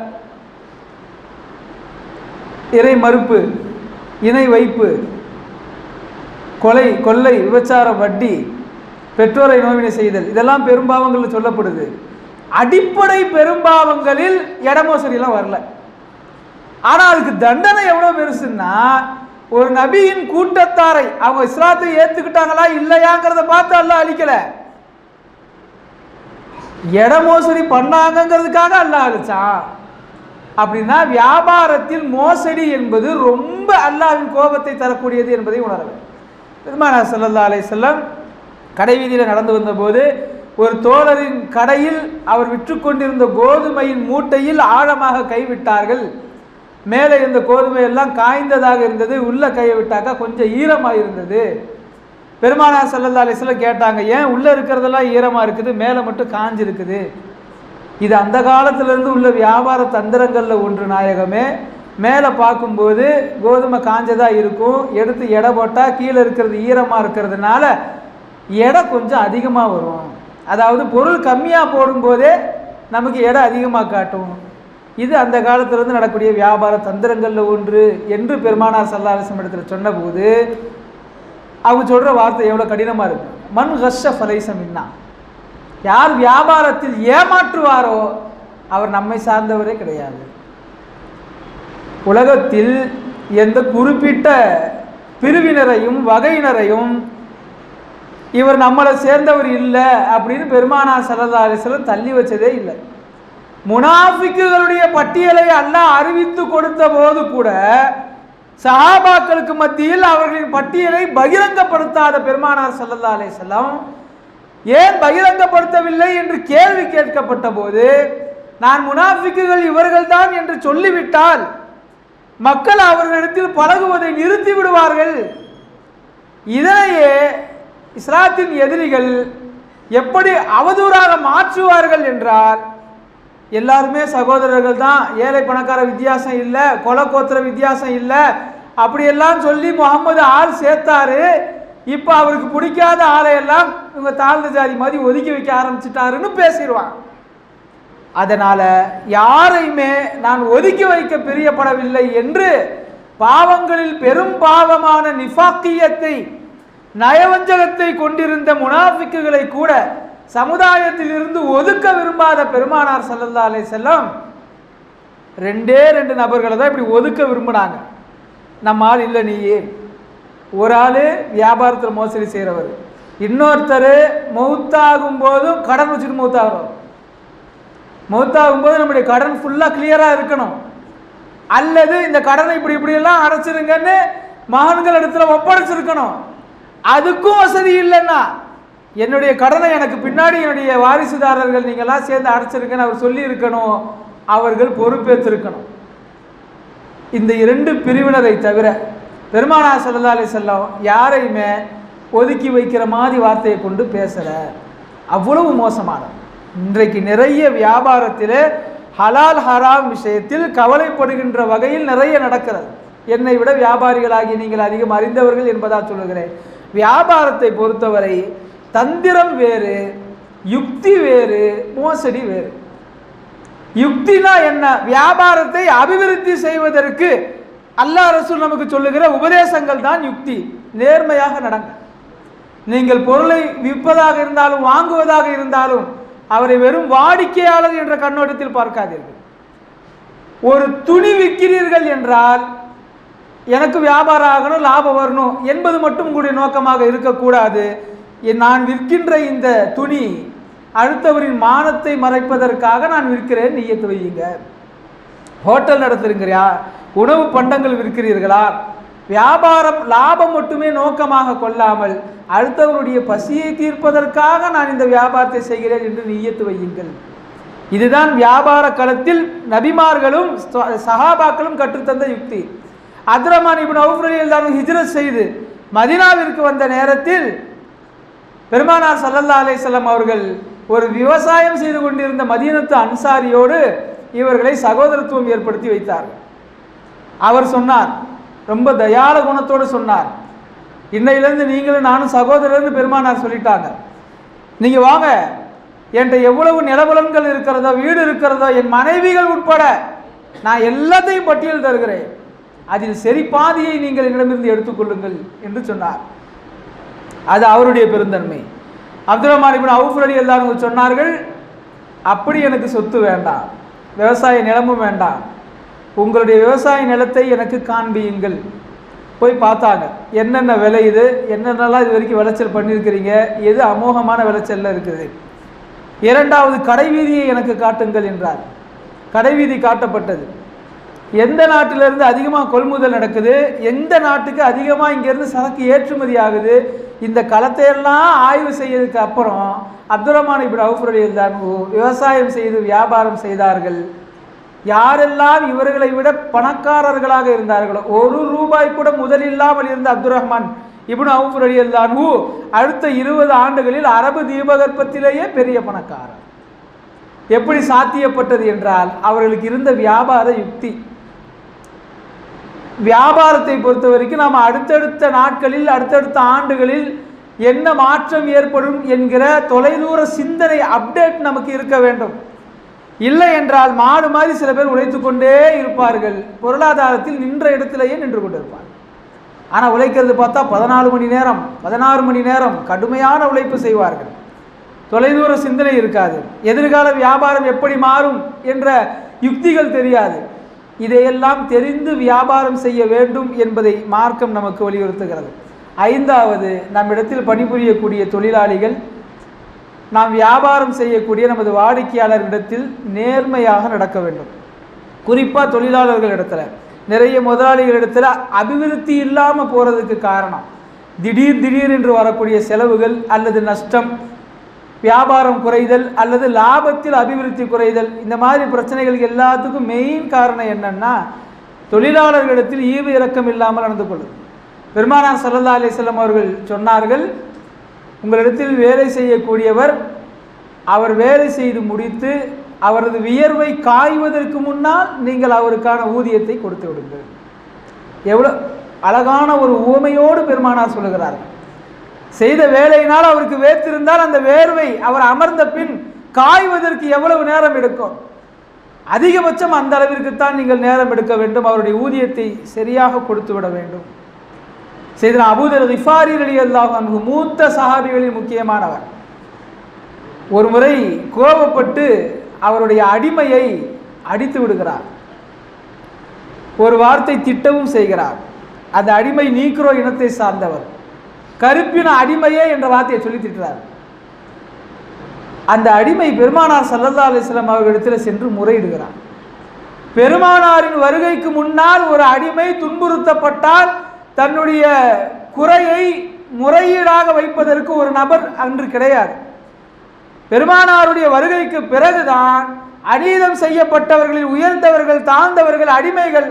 இறை மறுப்பு, இணை வைப்பு, கொலை, கொள்ளை, விபச்சாரம், வட்டி, பெற்றோரை நோவினை செய்தல், இதெல்லாம் பெரும்பாவங்கள் சொல்லப்படுது. அடிப்படை பெரும்பாவங்களில் இடமோசடியெல்லாம் வரல. ஆனால் அதுக்கு தண்டனை எவ்வளோ பெருசுன்னா, ஒரு நபியின் கூட்டத்தாரை அவங்க இஸ்லாத்தை ஏற்றுக்கிட்டாங்களா இல்லையாங்கிறத பார்த்து அல்லாஹ் அழிக்கல, இடமோசடி பண்ணாங்கிறதுக்காக அல்லாஹ் அழிச்சான். அப்படின்னா வியாபாரத்தில் மோசடி என்பது ரொம்ப அல்லாஹ்வின் கோபத்தை தரக்கூடியது என்பதை உணரவேண்டும். பெருமானார் ஸல்லல்லாஹு அலைஹி வஸல்லம் கடை வீதியில் நடந்து வந்தபோது ஒரு தோழரின் கடையில் அவர் விற்று கொண்டிருந்த கோதுமையின் மூட்டையில் ஆழமாக கைவிட்டார்கள். மேலே இருந்த கோதுமை எல்லாம் காய்ந்ததாக இருந்தது, உள்ள கையை விட்டாக்கா கொஞ்சம் ஈரமாக இருந்தது. பெருமானார் ஸல்லல்லாஹு அலைஹி வஸல்லம் கேட்டாங்க, ஏன் உள்ளே இருக்கிறதெல்லாம் ஈரமாக இருக்குது, மேலே மட்டும் காஞ்சிருக்குது? இது அந்த காலத்திலேருந்து உள்ள வியாபார தந்திரங்களில் ஒன்று நாயகமே. மேலே பார்க்கும்போது கோதுமை காஞ்சதாக இருக்கும், எடுத்து எடை போட்டால் கீழே இருக்கிறது ஈரமாக இருக்கிறதுனால எடை கொஞ்சம் அதிகமாக வரும். அதாவது பொருள் கம்மியாக போடும்போதே நமக்கு எடை அதிகமாக காட்டும். இது அந்த காலத்திலேருந்து நடக்கூடிய வியாபார தந்திரங்களில் ஒன்று என்று பெருமானார் ஸல்லல்லாஹு அலைஹி வஸல்லம் இடத்துல சொன்னபோது அவங்க சொல்கிற வார்த்தை எவ்வளோ கடினமாக இருக்கு. மன் கஷ்ஷ ஃபலைஸ மின்னா, யார் வியாபாரத்தில் ஏமாற்றுவாரோ அவர் நம்மை சார்ந்தவரே கிடையாது. உலகத்தில் எந்த குறிப்பிட்ட பிரிவினரையும் வகையினரையும் இவர் நம்மளை சேர்ந்தவர் இல்லை அப்படின்னு பெருமானார் ஸல்லல்லாஹு அலைஹி வஸல்லம் தள்ளி வச்சதே இல்லை. முனாஃபிக்குகளுடைய பட்டியலை அல்லாஹ் அறிவித்து கொடுத்த போது கூட சஹாபாக்களுக்கு மத்தியில் அவர்களின் பட்டியலை பகிரங்கப்படுத்தாத பெருமானார் ஸல்லல்லாஹு அலைஹி வஸல்லம் ஏன் பகிரங்கப்படுத்தவில்லை என்று கேள்வி கேட்கப்பட்ட போது, நான் முனாஃபிக்குகள் இவர்கள்தான் என்று சொல்லிவிட்டால் மக்கள் அவர்களிடத்தில் பழகுவதை நிறுத்தி விடுவார்கள். இதனையே இஸ்லாத்தின் எதிரிகள் எப்படி அவதூறாக மாற்றுவார்கள் என்றால், எல்லாருமே சகோதரர்கள் தான், ஏழை பணக்கார வித்தியாசம் இல்லை, கொலக்கோத்திர வித்தியாசம் இல்லை அப்படியெல்லாம் சொல்லி முகமது ஆள் சேர்த்தாரு. இப்போ அவருக்கு பிடிக்காத ஆளையெல்லாம் இவங்க தாழ்ந்த ஜாதி மாதிரி ஒதுக்கி வைக்க ஆரம்பிச்சிட்டாருன்னு பேசிடுவாங்க. அதனால் யாரையுமே நான் ஒதுக்கி வைக்க பிரியப்படவில்லை என்று பாவங்களில் பெரும் பாவமான நிஃபாக்கியத்தை, நயவஞ்சகத்தை கொண்டிருந்த முனாஃபிக்குகளை கூட சமுதாயத்தில் இருந்து ஒதுக்க விரும்பாத பெருமானார் ஸல்லல்லாஹு அலைஹி வஸல்லம் 2 நபர்களை தான் இப்படி ஒதுக்க விரும்பினாங்க. நம்ம ஆள் இல்லை, நீயே ஒரு ஆள் வியாபாரத்தில் மோசடி செய்கிறவர், இன்னொருத்தர் மௌத்தாகும் போதும் கடன் வச்சுட்டு மௌத்தாகிறோம். மௌத்தாகும் போது நம்முடைய கடன் ஃபுல்லாக கிளியராக இருக்கணும், அல்லது இந்த கடனை இப்படியெல்லாம் அடைச்சிருங்கன்னு மகன்கள் இடத்துல ஒப்படைச்சிருக்கணும். அதுக்கும் வசதி இல்லைன்னா என்னுடைய கடனை எனக்கு பின்னாடி என்னுடைய வாரிசுதாரர்கள் நீங்கள்லாம் சேர்ந்து அடைச்சிருக்கேன்னு அவர் சொல்லி இருக்கணும், அவர்கள் பொறுப்பேற்றிருக்கணும். இந்த 2 பிரிவினரை தவிர பெருமானார் ஸல்லல்லாஹு அலைஹி வஸல்லம் யாரையுமே ஒதுக்கி வைக்கிற மாதிரி வார்த்தையை கொண்டு பேசுகிற, அவ்வளவு மோசமான. இன்றைக்கு நிறைய வியாபாரத்தில் ஹலால் ஹராம் விஷயத்தில் கவலைப்படுகின்ற வகையில் நிறைய நடக்கிறது. என்னை விட வியாபாரிகளாகி நீங்கள் அதிகம் அறிந்தவர்கள் என்பதாக சொல்லுகிறேன். வியாபாரத்தை பொறுத்தவரை தந்திரம் வேறு, யுக்தி வேறு, மோசடி வேறு. யுக்தினா என்ன? வியாபாரத்தை அபிவிருத்தி செய்வதற்கு அல்லாஹ் ரசூல் நமக்கு சொல்லுகிற உபதேசங்கள் தான் யுக்தி. நேர்மையாக நடங்க. நீங்கள் பொருளை விற்பதாக இருந்தாலும் வாங்குவதாக இருந்தாலும் அவரை வெறும் வாடிக்கையாளர் என்ற கண்ணோட்டத்தில் பார்க்காதீர்கள். ஒரு துணி விற்கிறீர்கள் என்றால் எனக்கு வியாபாரம் ஆகணும், லாபம் வரணும் என்பது மட்டும் உங்களுடைய நோக்கமாக இருக்கக்கூடாது. நான் விற்கின்ற இந்த துணி அடுத்தவரின் மானத்தை மறைப்பதற்காக நான் விற்கிறேன், நிய்யத்து வையுங்க. ஹோட்டல் நடத்துறீங்களா, உணவு பண்டங்கள் விற்கிறீர்களா, வியாபாரம் லாபம் மட்டுமே நோக்கமாக கொள்ளாமல் அடுத்தவருடைய பசியை தீர்ப்பதற்காக நான் இந்த வியாபாரத்தை செய்கிறேன் என்று நிய்யத்து வையுங்கள். இதுதான் வியாபார களத்தில் நபிமார்களும் சஹாபாக்களும் கற்றுத்தந்த யுக்தி. அப்துர்ரஹ்மான் இப்னு அவுஃப் ரலியல்லாஹு அன்ஹு ஹிஜ்ரத் செய்து மதீனாவிற்கு வந்த நேரத்தில் பெருமானார் ஸல்லல்லாஹு அலைஹி வஸல்லம் அவர்கள் ஒரு விவசாயம் செய்து கொண்டிருந்த மதீனத்து அன்சாரியோடு இவர்களை சகோதரத்துவம் ஏற்படுத்தி வைத்தார்கள். அவர் சொன்னார், ரொம்ப தயால குணத்தோடு சொன்னார், இன்னையிலேருந்து நீங்களும் நானும் சகோதரர்னு பெருமானார் சொல்லிட்டாங்க. நீங்கள் வாங்க, என்கிட்ட எவ்வளவு நிலபலன்கள் இருக்கிறதோ, வீடு இருக்கிறதோ, என் மனைவிகள் உட்பட நான் எல்லாத்தையும் பட்டியல் தருகிறேன், அதில் சரி பாதியை நீங்கள் என்னிடமிருந்து எடுத்துக்கொள்ளுங்கள் என்று சொன்னார். அது அவருடைய பெருந்தன்மை. அப்துர்ரஹ்மான் இப்னு அவுஃப் ரலியல்லாஹு அன்ஹு சொன்னார்கள், அப்படி எனக்கு சொத்து வேண்டாம், விவசாய நிலமும் வேண்டாம், உங்களுடைய விவசாய நிலத்தை எனக்கு காண்பியுங்கள். போய் பார்த்தாங்க, என்னென்ன விளையுது, என்னென்னலாம் இது வரைக்கும் விளைச்சல் பண்ணியிருக்கிறீங்க, எது அமோகமான விளைச்சலில் இருக்குது. இரண்டாவது கடை வீதியை எனக்கு காட்டுங்கள் என்றார். கடை வீதி காட்டப்பட்டது. எந்த நாட்டிலிருந்து அதிகமாக கொள்முதல் நடக்குது, எந்த நாட்டுக்கு அதிகமாக இங்கேருந்து சரக்கு ஏற்றுமதி ஆகுது, இந்த களத்தையெல்லாம் ஆய்வு செய்யறதுக்கு அப்புறம் அப்துர்ரஹ்மான் இப்னு அவுஃப் ரலியல்லாஹு அன்ஹு விவசாயம் செய்து வியாபாரம் செய்தார்கள். யாரெல்லாம் இவர்களை விட பணக்காரர்களாக இருந்தார்களோ, ஒரு ரூபாய் கூட முதல் இல்லாமல் இருந்த அப்துர்ரஹ்மான் இப்னு அவுஃப் ரலியல்லாஹு அன்ஹு அடுத்த 20 ஆண்டுகளில் அரபு தீபகற்பத்திலேயே பெரிய பணக்காரர். எப்படி சாத்தியப்பட்டது என்றால் அவர்களுக்கு இருந்த வியாபார யுக்தி. வியாபாரத்தை பொறுத்த வரைக்கும் நாம் அடுத்தடுத்த நாட்களில், அடுத்தடுத்த ஆண்டுகளில் என்ன மாற்றம் ஏற்படும் என்கிற தொலைதூர சிந்தனை, அப்டேட் நமக்கு இருக்க வேண்டும். இல்லை என்றால் மாடு மாதிரி சில பேர் உழைத்து கொண்டே இருப்பார்கள், பொருளாதாரத்தில் நின்ற இடத்திலேயே நின்று கொண்டிருப்பார்கள். ஆனால் உழைக்கிறது பார்த்தா 14 மணி நேரம் 16 மணி நேரம் கடுமையான உழைப்பு செய்வார்கள். தொலைதூர சிந்தனை இருக்காது. எதிர்கால வியாபாரம் எப்படி மாறும் என்ற யுக்திகள் தெரியாது. இதையெல்லாம் தெரிந்து வியாபாரம் செய்ய வேண்டும் என்பதை மார்க்கம் நமக்கு வலியுறுத்துகிறது. ஐந்தாவது, நம்மிடத்தில் பணிபுரியக்கூடிய தொழிலாளிகள், நாம் வியாபாரம் செய்யக்கூடிய நமது வாடிக்கையாளர்களிடத்தில் நேர்மையாக நடக்க வேண்டும். குறிப்பாக தொழிலாளர்களிடத்தில், நிறைய முதலாளிகளிடத்தில் அபிவிருத்தி இல்லாமல் போகிறதுக்கு காரணம் திடீர் என்று வரக்கூடிய செலவுகள் அல்லது நஷ்டம், வியாபாரம் குறைதல் அல்லது லாபத்தில் அபிவிருத்தி குறைதல். இந்த மாதிரி பிரச்சனைகள் எல்லாத்துக்கும் மெயின் காரணம் என்னன்னா தொழிலாளர்களிடத்தில் ஈவு இரக்கம் இல்லாமல் நடந்து கொள்ளுது. பெருமானார் ஸல்லல்லாஹு அலைஹி வஸல்லம் அவர்கள் சொன்னார்கள், உங்களிடத்தில் வேலை செய்யக்கூடியவர் அவர் வேலை செய்து முடித்து அவரது வியர்வை காய்வதற்கு முன்னால் நீங்கள் அவருக்கான ஊதியத்தை கொடுத்து விடுங்கள். எவ்வளோ அழகான ஒரு உவமையோடு பெருமானார் சொல்லுகிறார்கள். செய்த வேலையினால் அவருக்கு வேர்த்திருந்தால் அந்த வேர்வை அவர் அமர்ந்த பின் காய்வதற்கு எவ்வளவு நேரம் எடுக்கும்? அதிகபட்சம் அந்த அளவிற்குத்தான் நீங்கள் நேரம் எடுக்க வேண்டும். அவருடைய ஊதியத்தை சரியாக கொடுத்து விட வேண்டும். செய்தனா அபூதர் கிஃபாரி ரலியல்லாஹு அன்ஹு மூத்த சஹாபிகளில் முக்கியமானவர். ஒரு முறை கோபப்பட்டு அவருடைய அடிமையை அடித்து விடுகிறார். ஒரு வார்த்தை திட்டவும் செய்கிறார். அந்த அடிமை நீக்ரோ இனத்தை சார்ந்தவர். கருப்பின அடிமையே என்ற வார்த்தையை சொல்லி திட்டுறார். அந்த அடிமை பெருமானார் ஸல்லல்லாஹு அலைஹி வஸல்லம் அவர்களிடத்தில் சென்று முறையிடுகிறார். பெருமானாரின் வருகைக்கு முன்னால் ஒரு அடிமை துன்புறுத்தப்பட்டால் தன்னுடைய குறையை முறையீடாக வைப்பதற்கு ஒரு நபர் அன்று கிடையாது. பெருமானாருடைய வருகைக்கு பிறகுதான் அநீதம் செய்யப்பட்டவர்களில் உயர்ந்தவர்கள், தாழ்ந்தவர்கள், அடிமைகள்,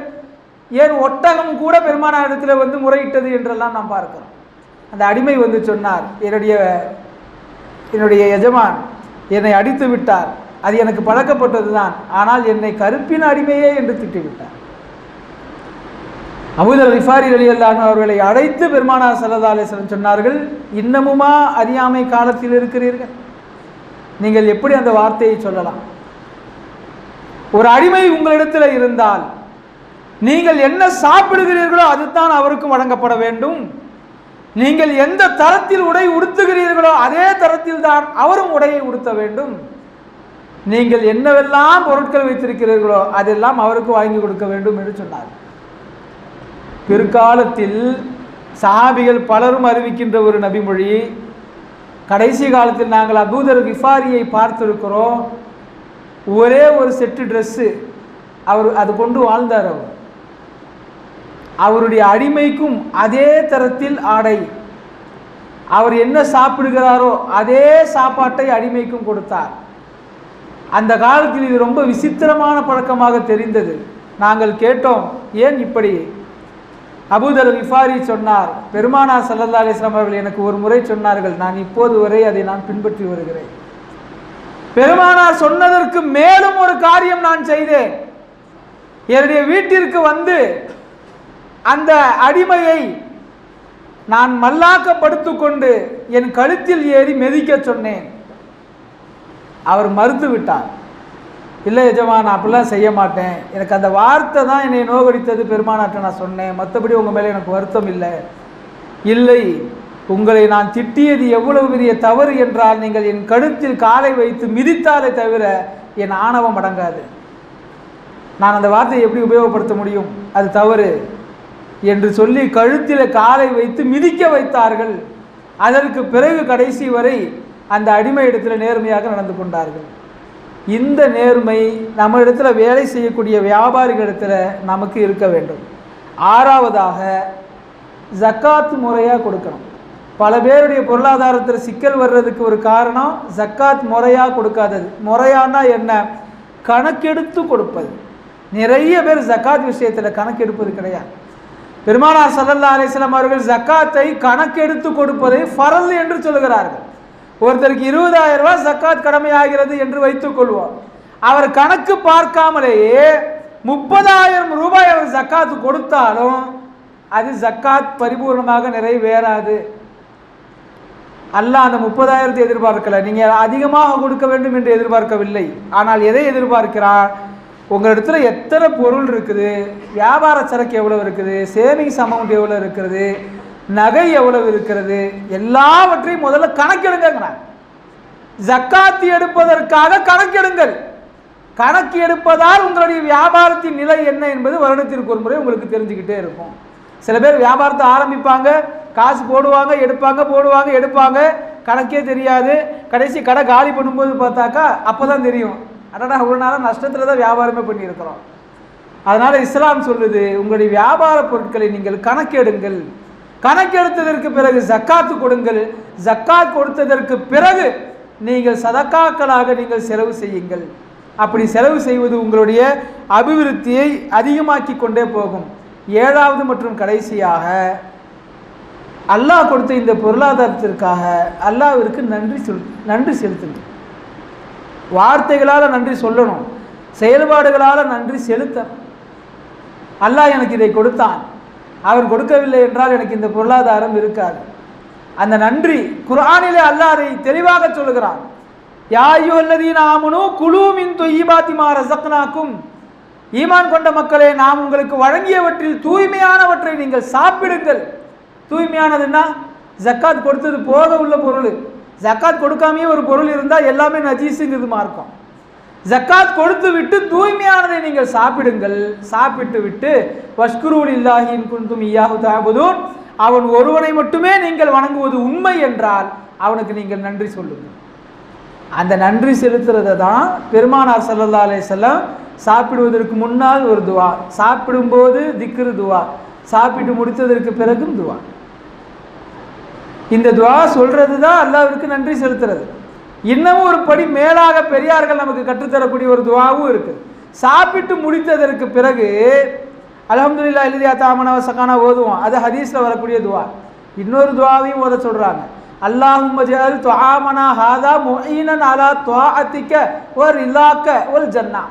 ஏன் ஒட்டகம் கூட பெருமானாரிடத்தில் வந்து முறையிட்டது என்றெல்லாம் நாம் பார்க்கிறோம். அந்த அடிமை வந்து சொன்னார், என்னுடைய எஜமான் என்னை அடித்து விட்டார், அது எனக்கு பழக்கப்பட்டது தான், ஆனால் என்னை கருப்பின் அடிமையே என்று திட்டிவிட்டார். அபூதர் கிஃபாரி ரலியல்லாஹு அன்ஹு அவர்களை அழைத்து பெருமானார் ஸல்லல்லாஹு அலைஹி வஸல்லம் சொன்னார்கள், இன்னமுமா அறியாமை காலத்தில் இருக்கிறீர்கள்? நீங்கள் எப்படி அந்த வார்த்தையை சொல்லலாம்? ஒரு அடிமை உங்களிடத்தில் இருந்தால் நீங்கள் என்ன சாப்பிடுகிறீர்களோ அதுதான் அவருக்கும் வழங்கப்பட வேண்டும். நீங்கள் எந்த தரத்தில் உடை உடுத்துகிறீர்களோ அதே தரத்தில் தான் அவரும் உடையை உடுத்த வேண்டும். நீங்கள் என்னவெல்லாம் பொருட்கள் வைத்திருக்கிறீர்களோ அதெல்லாம் அவருக்கு வாங்கி கொடுக்க வேண்டும் என்று சொன்னார். பிற்காலத்தில் சஹாபிகள் பலரும் அறிவிக்கின்ற ஒரு நபிமொழி, கடைசி காலத்தில் நாங்கள் அபூதர் கிஃபாரியை பார்த்திருக்கிறோம், ஒரே ஒரு செட்டு ட்ரெஸ்ஸு அவர் அது கொண்டு வாழ்ந்தார். அவருடைய அடிமைக்கும் அதே தரத்தில் ஆடை, அவர் என்ன சாப்பிடுகிறாரோ அதே சாப்பாட்டை அடிமைக்கும் கொடுத்தார். அந்த காலத்தில் இது ரொம்ப விசித்திரமான பழக்கமாக தெரிந்தது. நாங்கள் கேட்டோம், ஏன் இப்படி? அபூதர் கிஃபாரி சொன்னார், பெருமானார் ஸல்லல்லாஹு அலைஹி வஸல்லம் அவர்கள் எனக்கு ஒரு முறை சொன்னார்கள், நான் இப்போது வரை அதை நான் பின்பற்றி வருகிறேன். பெருமானார் சொன்னதற்கு மேலும் ஒரு காரியம் நான் செய்தேன். என்னுடைய வீட்டிற்கு வந்து அந்த அடிமையை நான் மல்லாக்கப்படுத்து கொண்டு என் கழுத்தில் ஏறி மிதிக்க சொன்னேன். அவர் மறுத்து விட்டார். இல்லை எஜமான், நான் அப்படிலாம் செய்ய மாட்டேன், எனக்கு அந்த வார்த்தை தான் என்னை நோகடித்தது, பெருமானார்ட்ட நான் சொன்னேன், மற்றபடி உங்கள் மேலே எனக்கு வருத்தம் இல்லை. இல்லை, உங்களை நான் திட்டியது எவ்வளவு பெரிய தவறு என்றால் நீங்கள் என் கழுத்தில் காலை வைத்து மிதித்தாலே தவிர என் ஆணவம் அடங்காது. நான் அந்த வார்த்தையை எப்படி உபயோகப்படுத்த முடியும்? அது தவறு என்று சொல்லி கழுத்தில் காலை வைத்து மிதிக்க வைத்தார்கள். அதற்கு பிறகு கடைசி வரை அந்த அடிமை இடத்துல நேர்மையாக நடந்து கொண்டார்கள். இந்த நேர்மை நம்ம இடத்துல வேலை செய்யக்கூடிய வியாபாரிகள் இடத்துல நமக்கு இருக்க வேண்டும். ஆறாவதாக ஜக்காத் முறையாக கொடுக்கணும். பல பேருடைய பொருளாதாரத்தில் சிக்கல் வர்றதுக்கு ஒரு காரணம் ஜக்காத் முறையாக கொடுக்காதது. முறையானா என்ன? கணக்கெடுத்து கொடுப்பது. நிறைய பேர் ஜக்காத் விஷயத்தில் கணக்கெடுப்பது கிடையாது. பெருமானார் ஸல்லல்லாஹு அலைஹி வஸல்லம் அவர்கள் ஜக்காத்தை கணக்கெடுத்து கொடுப்பதை ஃபர்ல் என்று சொல்கிறார்கள். ஒருத்தருக்கு 20,000 ரூபாய் ஜக்காத் கடமையாகிறது என்று வைத்துக் கொள்வோம். அவர் கணக்கு பார்க்காமலேயே 30,000 ரூபாய் அவர் ஜக்காத்து கொடுத்தாலும் அது ஜக்காத் பரிபூர்ணமாக நிறைவேறாது. அல்லாஹ் அந்த 30,000 எதிர்பார்க்கல, நீங்கள் அதிகமாக கொடுக்க வேண்டும் என்று எதிர்பார்க்கவில்லை. ஆனால் எதை எதிர்பார்க்கிறார்? உங்களிடத்துல எத்தனை பொருள் இருக்குது, வியாபார சரக்கு எவ்வளவு இருக்குது, சேவிங்ஸ் அமௌண்ட் எவ்வளவு இருக்கிறது, நகை எவ்வளவு இருக்கிறது, எல்லாவற்றையும் முதல்ல கணக்கெடுங்கிறார். ஜக்காத்து எடுப்பதற்காக கணக்கெடுங்கள். கணக்கு எடுப்பதால் உங்களுடைய வியாபாரத்தின் நிலை என்ன என்பது வருடத்திற்கு ஒரு முறை உங்களுக்கு தெரிஞ்சுக்கிட்டே இருக்கும். சில பேர் வியாபாரத்தை ஆரம்பிப்பாங்க, காசு போடுவாங்க, எடுப்பாங்க, கணக்கே தெரியாது. கடைசி கடை காலி பண்ணும்போது பார்த்தாக்கா அப்போ தான் தெரியும், அடடா ஒரு நாள் நஷ்டத்தில் தான் வியாபாரமே பண்ணியிருக்கிறோம். அதனால் இஸ்லாம் சொல்லுது, உங்களுடைய வியாபார பொருட்களை நீங்கள் கணக்கெடுங்கள். கணக்கெடுத்ததற்கு பிறகு ஜக்காத்து கொடுங்கள். ஜக்காத் கொடுத்ததற்கு பிறகு நீங்கள் சதக்காக்களாக நீங்கள் செலவு செய்யுங்கள். அப்படி செலவு செய்வது உங்களுடைய அபிவிருத்தியை அதிகமாக்கி கொண்டே போகும். ஏழாவது மற்றும் கடைசியாக, அல்லாஹ் கொடுத்த இந்த பொருளாதாரத்திற்காக அல்லாஹ்விற்கு நன்றி செலுத்துங்கள். வார்த்தைகளால் நன்றி சொல்லணும், செயல்பாடுகளால் நன்றி செலுத்தணும். அல்லாஹ் எனக்கு இதை கொடுத்தான், அவர் கொடுக்கவில்லை என்றால் எனக்கு இந்த பொருளாதாரம் இருக்காது. அந்த நன்றி குர்ஆனிலே அல்லாஹ் அதை தெளிவாக சொல்லுகிறான். யா அய்யுஹல்லதீன ஆமனூ குலூ மின் தொய்யிபாத்தி மா ரஸக்னாக்கும். ஈமான் கொண்ட மக்களே, நாம் உங்களுக்கு வழங்கியவற்றில் தூய்மையானவற்றை நீங்கள் சாப்பிடுங்கள். தூய்மையானதுன்னா ஜக்காத் கொடுத்தது போக உள்ள பொருள். ஜக்காத் கொடுக்காமையே ஒரு பொருள் இருந்தால் எல்லாமே நஜீஸுங்கிறது மார்க்கம். ஜக்காத் கொடுத்து விட்டு தூய்மையானதை நீங்கள் சாப்பிடுங்கள். சாப்பிட்டு விட்டு வஷ்குரூலில்லாஹி இன் குன்தும் இய்யாஹு தஅபுதூன், அவன் ஒருவனை மட்டுமே நீங்கள் வணங்குவது உண்மை என்றால் அவனுக்கு நீங்கள் நன்றி சொல்லுங்கள். அந்த நன்றி செலுத்துறதை தான் பெருமானார் ஸல்லல்லாஹு அலைஹி வஸல்லம் சாப்பிடுவதற்கு முன்னால் ஒரு துவா, சாப்பிடும்போது திக்ரு துவா, சாப்பிட்டு முடித்ததற்கு பிறகும் துவா. இந்த துவா சொல்றது தான் அல்லாஹ்விற்கு நன்றி செலுத்துறது. இன்னமும் ஒரு படி மேலாக பெரியார்கள் நமக்கு கற்றுத்தரக்கூடிய ஒரு துவாவும் இருக்குது. சாப்பிட்டு முடித்ததற்கு பிறகு அல்ஹம்துலில்லாஹ் அல்லதி அத்அமனா வ ஸகானா ஓதுவோம். அது ஹதீஸில் வரக்கூடிய துவா. இன்னொரு துஆவையும் ஓத சொல்றாங்க. அல்லாஹும்ம ஜஅல் துஆமனா ஹாதா முஈனன் அலா துஆஅதிக வ ரிலாக வல் ஜன்னah.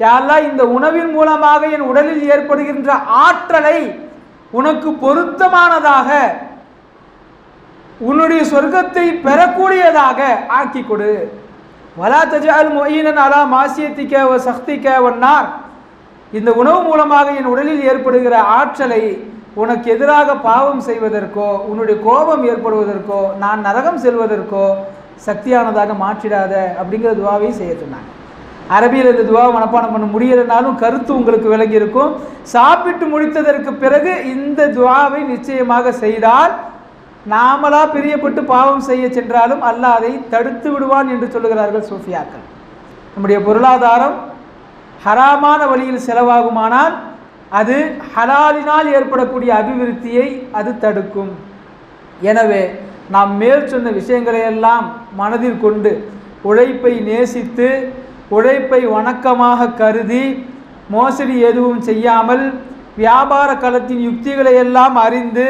யா அல்லாஹ், இந்த உணவின் மூலமாக என் உடலில் ஏற்படுகின்ற ஆற்றலை உனக்கு பொருத்தமானதாக, உன்னுடைய சொர்க்கத்தை பெறக்கூடியதாக ஆக்கி கொடு. வலா தஜஅல் முஈனன் அலா மாசியதிக வ சக்திக வன்னார். இந்த உணவு மூலமாக என் உடலில் ஏற்படுகிற ஆற்றலை உனக்கு எதிராக பாவம் செய்வதற்கோ, உன்னுடைய கோபம் ஏற்படுவதற்கோ, நான் நரகம் செல்வதற்கோ சக்தியானதாக மாற்றிடாத அப்படிங்கிற துவாவை செய்ய சொன்னாங்க. அரபியில் இந்த துவாவை மனப்பாடம் பண்ண முடியலைனாலும் கருத்து உங்களுக்கு விளங்கி இருக்கும். சாப்பிட்டு முடித்ததற்கு பிறகு இந்த துவாவை நிச்சயமாக செய்தால் நாமளா பிரியப்பட்டு பாவம் செய்ய சென்றாலும் அல்லாஹ் அதை தடுத்து விடுவான் என்று சொல்லுகிறார்கள் சூஃபியாக்கள். நம்முடைய பொருளாதாரம் ஹராமான வழியில் செலவாகுமானால் அது ஹலாலினால் ஏற்படக்கூடிய அபிவிருத்தியை அது தடுக்கும். எனவே நாம் மேல் சொன்ன விஷயங்களை எல்லாம் மனதில் கொண்டு உழைப்பை நேசித்து, உழைப்பை வணக்கமாக கருதி, மோசடி எதுவும் செய்யாமல், வியாபார களத்தின் யுக்திகளை எல்லாம் அறிந்து,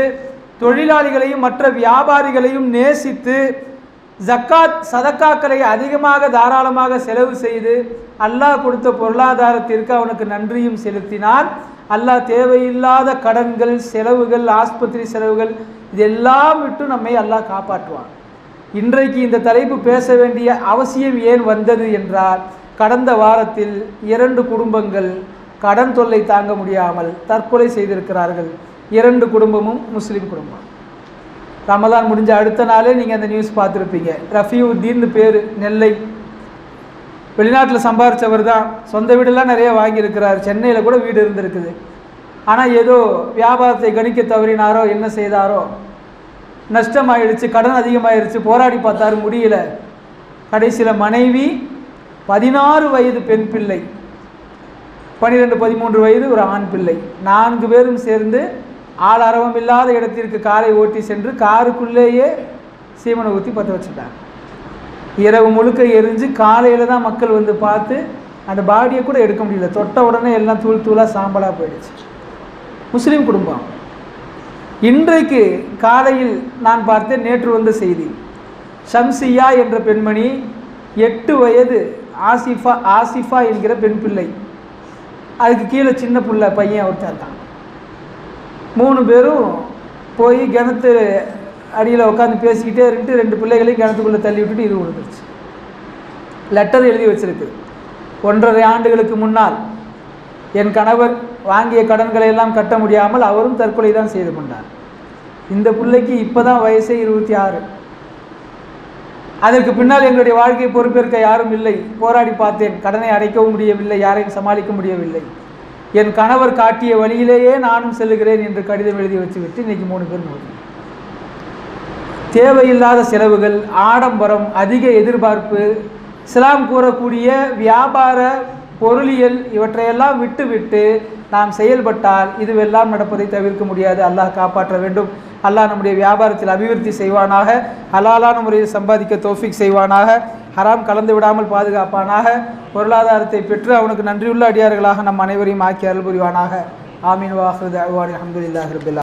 தொழிலாளிகளையும் மற்ற வியாபாரிகளையும் நேசித்து, ஜக்காத் சதக்காக்களை அதிகமாக தாராளமாக செலவு செய்து, அல்லாஹ் கொடுத்த பொருளாதாரத்திற்கு அவனுக்கு நன்றியும் செலுத்தினால் அல்லாஹ் தேவையில்லாத கடன்கள், செலவுகள், ஆஸ்பத்திரி செலவுகள் இதெல்லாம் விட்டு நம்மை அல்லாஹ் காப்பாற்றுவான். இன்றைக்கு இந்த தலைப்பு பேச வேண்டிய அவசியம் ஏன் வந்தது என்றால், கடந்த வாரத்தில் 2 குடும்பங்கள் கடன் தொல்லை தாங்க முடியாமல் தற்கொலை செய்திருக்கிறார்கள். 2 குடும்பமும் முஸ்லீம் குடும்பம். ரமலான் முடிஞ்ச அடுத்த நாளே நீங்கள் அந்த நியூஸ் பார்த்துருப்பீங்க. ரஃபியுத்தீன் பேர், நெல்லை, வெளிநாட்டில் சம்பாரித்தவர் தான். சொந்த வீடெல்லாம் நிறைய வாங்கியிருக்கிறார். சென்னையில் கூட வீடு இருந்திருக்குது. ஆனால் ஏதோ வியாபாரத்தை கணிக்க தவறினாரோ என்ன செய்தாரோ, நஷ்டமாயிடுச்சு, கடன் அதிகமாகிடுச்சு. போராடி பார்த்தாரு, முடியல. கடைசியில் மனைவி, 16 வயது பெண் பிள்ளை, 12, 13 வயது ஒரு ஆண் பிள்ளை, 4 பேரும் சேர்ந்து ஆள் அரவம் இல்லாத இடத்திற்கு காரை ஓட்டி சென்று காருக்குள்ளேயே சீமனை ஊற்றி பற்ற வச்சுட்டாங்க. இரவு முழுக்க எரிஞ்சு காலையில் தான் மக்கள் வந்து பார்த்து அந்த பாடியை கூட எடுக்க முடியல. தொட்ட உடனே எல்லாம் தூள் தூளாக சாம்பலாக போயிடுச்சு. முஸ்லீம் குடும்பம். இன்றைக்கு காலையில் நான் பார்த்தேன், நேற்று வந்த செய்தி, ஷம்சியா என்ற பெண்மணி, 8 வயது ஆசிஃபா என்கிற பெண் பிள்ளை, அதுக்கு கீழே சின்ன பிள்ளை பையன் ஒருத்தர் இருக்கான். 3 பேரும் போய் கிணத்து அடியில் உட்காந்து பேசிக்கிட்டே இருந்துட்டு 2 பிள்ளைகளையும் கிணத்துக்குள்ளே தள்ளி விட்டுட்டு இது விழுந்துருச்சு. லெட்டர் எழுதி வச்சிருக்கு, 1.5 ஆண்டுகளுக்கு முன்னால் என் கணவர் வாங்கிய கடன்களை எல்லாம் கட்ட முடியாமல் அவரும் தற்கொலை தான் செய்து கொண்டார். இந்த பிள்ளைக்கு இப்போ தான் வயசே 26. அதற்கு பின்னால் எங்களுடைய வாழ்க்கையை பொறுப்பேற்க யாரும் இல்லை. போராடி பார்த்தேன், கடனை அடைக்கவும் முடியவில்லை, யாரையும் சமாளிக்க முடியவில்லை. என் கணவர் காட்டிய வழியிலேயே நானும் செல்லுகிறேன் என்று கடிதம் எழுதி வச்சுவிட்டு இன்றைக்கி 3 பேர் நோக்கி. தேவையில்லாத செலவுகள், ஆடம்பரம், அதிக எதிர்பார்ப்பு, இஸ்லாம் கூறக்கூடிய வியாபார பொருளியல் இவற்றையெல்லாம் விட்டு நாம் செயல்பட்டால் இதுவெல்லாம் நடப்பதை தவிர்க்க முடியாது. அல்லாஹ் காப்பாற்ற வேண்டும். அல்லாஹ் நம்முடைய வியாபாரத்தில் அபிவிருத்தி செய்வானாக, ஹலாலான முறையில் சம்பாதிக்க தௌஃபீக் செய்வானாக, ஹராம் கலந்து விடாமல் பாதுகாப்பானாக, பொருளாதாரத்தை பெற்று அவனுக்கு நன்றியுள்ள அடியார்களாக நம் அனைவரையும் ஆக்கி அருள் புரிவானாக. ஆமீன். வாஹிரு தஅவானா அல்ஹம்துலில்லாஹி ரப்பில் ஆலமீன்.